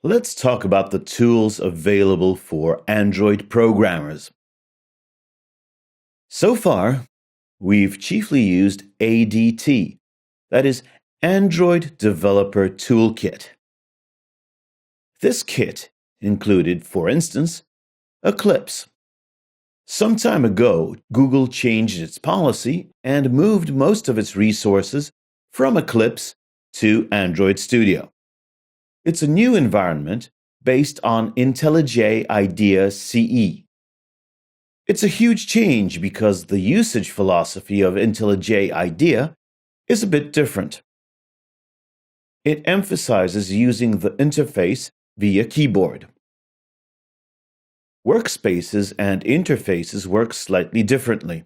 Let's talk about the tools available for Android programmers. So far, we've chiefly used ADT, that is, Android Developer Toolkit. This kit included, for instance, Eclipse. Some time ago, Google changed its policy and moved most of its resources from Eclipse to Android Studio. It's a new environment based on IntelliJ IDEA CE. It's a huge change because the usage philosophy of IntelliJ IDEA is a bit different. It emphasizes using the interface via keyboard. Workspaces and interfaces work slightly differently.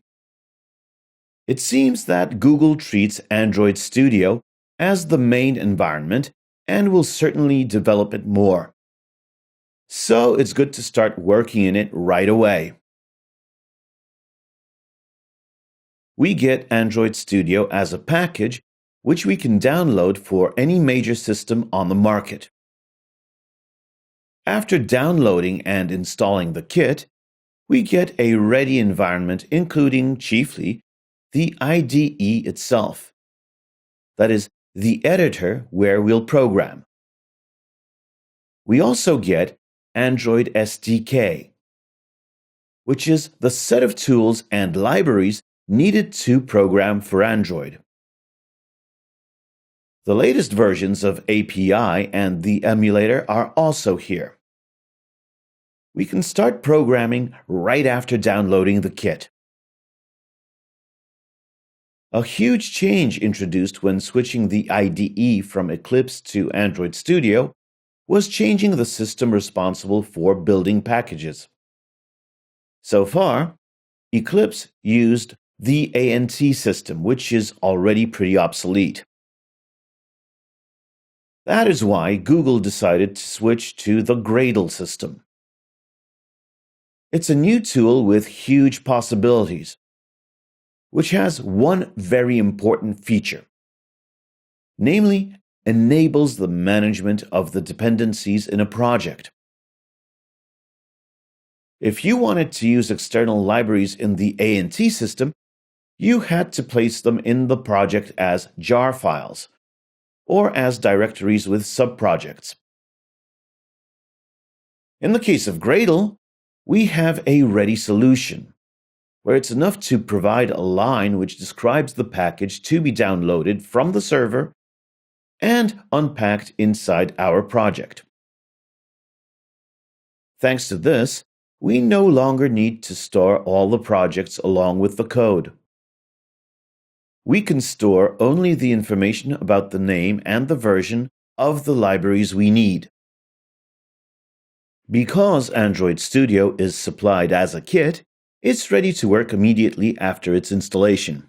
It seems that Google treats Android Studio as the main environment and will certainly develop it more. So it's good to start working in it right away. We get Android Studio as a package which we can download for any major system on the market. After downloading and installing the kit, we get a ready environment including chiefly the IDE itself. That is, the editor where we'll program. We also get Android SDK, which is the set of tools and libraries needed to program for Android. The latest versions of API and the emulator are also here. We can start programming right after downloading the kit. A huge change introduced when switching the IDE from Eclipse to Android Studio was changing the system responsible for building packages. So far, Eclipse used the ANT system, which is already pretty obsolete. That is why Google decided to switch to the Gradle system. It's a new tool with huge possibilities, which has one very important feature. Namely, enables the management of the dependencies in a project. If you wanted to use external libraries in the ANT system, you had to place them in the project as jar files, or as directories with subprojects. In the case of Gradle, we have a ready solution, where it's enough to provide a line which describes the package to be downloaded from the server and unpacked inside our project. Thanks to this, we no longer need to store all the projects along with the code. We can store only the information about the name and the version of the libraries we need. Because Android Studio is supplied as a kit, it's ready to work immediately after its installation.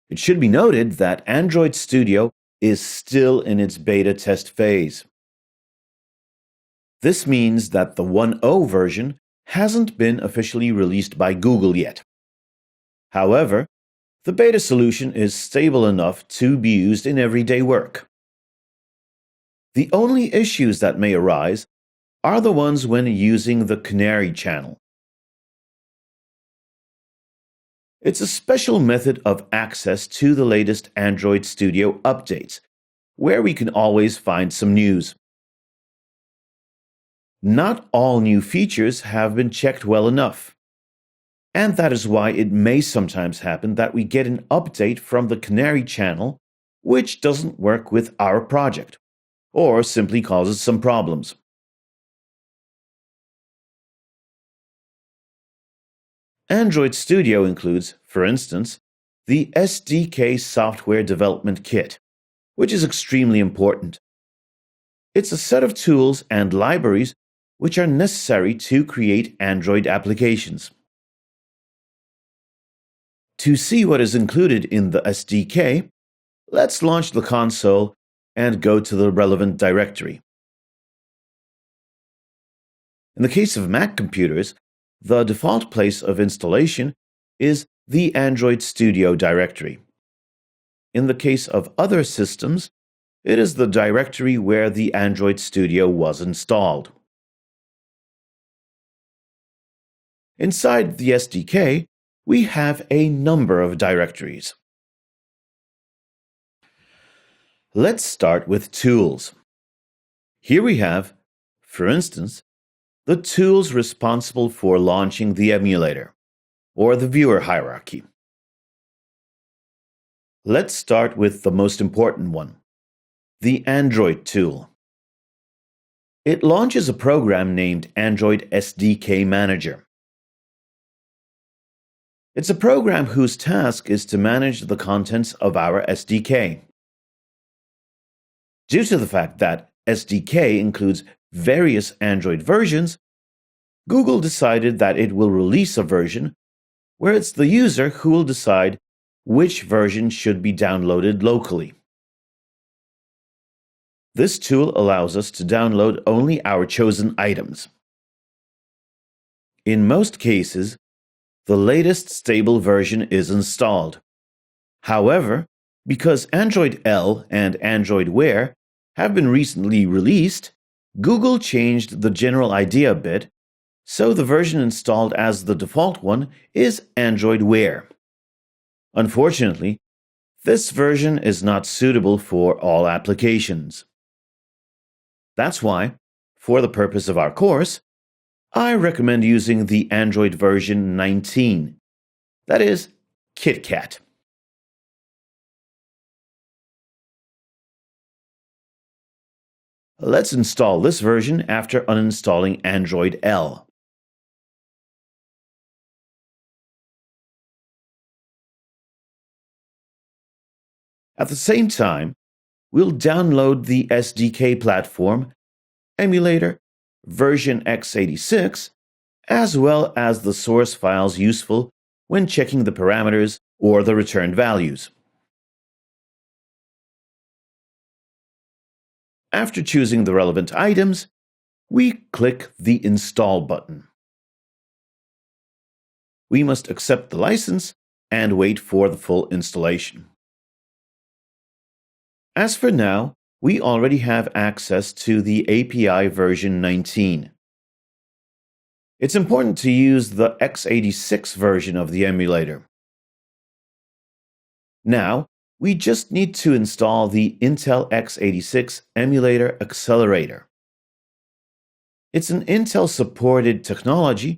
It should be noted that Android Studio is still in its beta test phase. This means that the 1.0 version hasn't been officially released by Google yet. However, the beta solution is stable enough to be used in everyday work. The only issues that may arise are the ones when using the Canary channel. It's a special method of access to the latest Android Studio updates, where we can always find some news. Not all new features have been checked well enough, and that is why it may sometimes happen that we get an update from the Canary channel which doesn't work with our project, or simply causes some problems. Android Studio includes, for instance, the SDK Software Development Kit, which is extremely important. It's a set of tools and libraries which are necessary to create Android applications. To see what is included in the SDK, let's launch the console and go to the relevant directory. In the case of Mac computers, the default place of installation is the Android Studio directory. In the case of other systems, It is the directory where the Android Studio was installed. Inside the SDK, we have a number of directories. Let's start with tools. Here we have, for instance, the tools responsible for launching the emulator, or the viewer hierarchy. Let's start with the most important one, the Android tool. It launches a program named Android SDK Manager. It's a program whose task is to manage the contents of our SDK. Due to the fact that SDK includes various Android versions, Google decided that it will release a version where it's the user who will decide which version should be downloaded locally. This tool allows us to download only our chosen items. In most cases, the latest stable version is installed. However, because Android L and Android Wear have been recently released, Google changed the general idea a bit, so the version installed as the default one is Android Wear. Unfortunately, this version is not suitable for all applications. That's why, for the purpose of our course, I recommend using the Android version 19, that is, KitKat. Let's install this version after uninstalling Android L. At the same time, we'll download the SDK platform, emulator, version x86, as well as the source files useful when checking the parameters or the returned values. After choosing the relevant items, we click the Install button. We must accept the license and wait for the full installation. As for now, we already have access to the API version 19. It's important to use the x86 version of the emulator. Now, we just need to install the Intel x86 Emulator Accelerator. It's an Intel-supported technology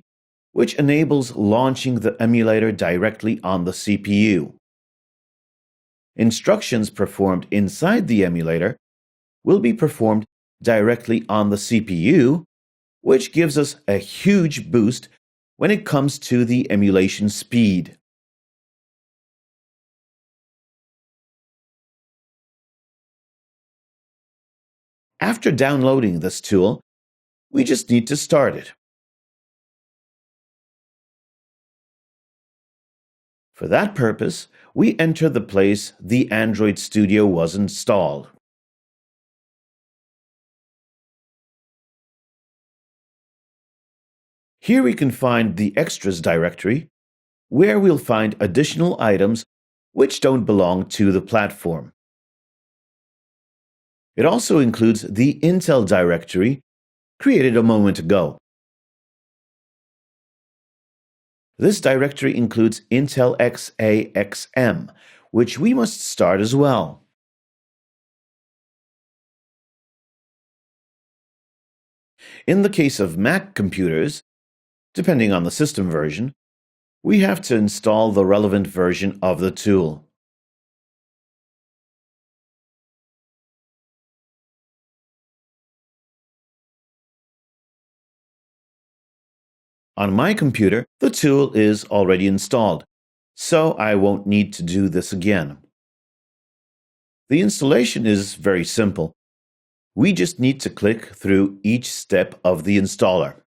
which enables launching the emulator directly on the CPU. Instructions performed inside the emulator will be performed directly on the CPU, which gives us a huge boost when it comes to the emulation speed. After downloading this tool, we just need to start it. For that purpose, we enter the place the Android Studio was installed. Here we can find the Extras directory, where we'll find additional items which don't belong to the platform. It also includes the Intel directory created a moment ago. This directory includes Intel XAXM, which we must start as well. In the case of Mac computers, depending on the system version, we have to install the relevant version of the tool. On my computer, the tool is already installed, so I won't need to do this again. The installation is very simple. We just need to click through each step of the installer.